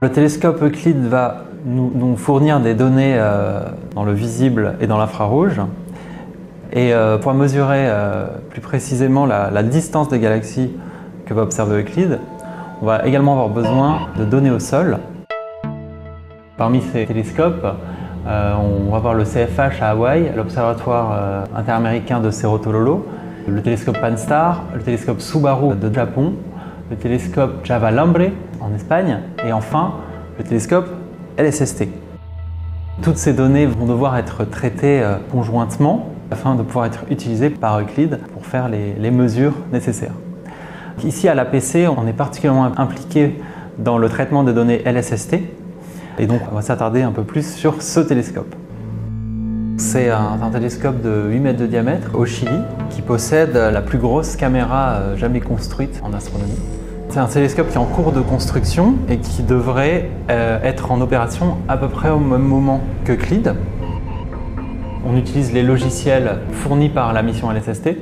Le télescope Euclide va nous fournir des données dans le visible et dans l'infrarouge. Et pour mesurer plus précisément la distance des galaxies que va observer Euclide, on va également avoir besoin de données au sol. Parmi ces télescopes, on va avoir le CFH à Hawaï, l'Observatoire interaméricain de Cerro Tololo, le télescope Pan-STARRS, le télescope Subaru de Japon, le télescope Java Lambre en Espagne et enfin le télescope LSST. Toutes ces données vont devoir être traitées conjointement afin de pouvoir être utilisées par Euclide pour faire les mesures nécessaires. Ici à l'APC, on est particulièrement impliqué dans le traitement des données LSST et donc on va s'attarder un peu plus sur ce télescope. C'est un télescope de 8 mètres de diamètre au Chili qui possède la plus grosse caméra jamais construite en astronomie. C'est un télescope qui est en cours de construction et qui devrait être en opération à peu près au même moment qu'Euclide. On utilise les logiciels fournis par la mission LSST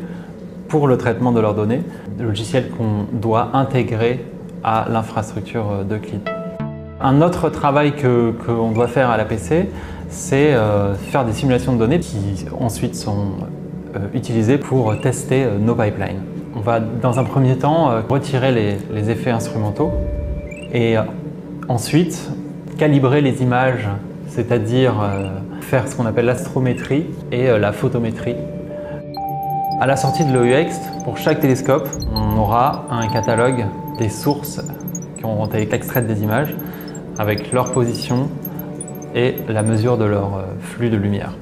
pour le traitement de leurs données, des logiciels qu'on doit intégrer à l'infrastructure d'Euclide. Un autre travail qu'on doit faire à l'APC, c'est faire des simulations de données qui ensuite sont utilisées pour tester nos pipelines. On va dans un premier temps retirer les effets instrumentaux et ensuite calibrer les images, c'est-à-dire faire ce qu'on appelle l'astrométrie et la photométrie. À la sortie de l'OUX, pour chaque télescope, on aura un catalogue des sources qui ont été extraites des images avec leur position et la mesure de leur flux de lumière.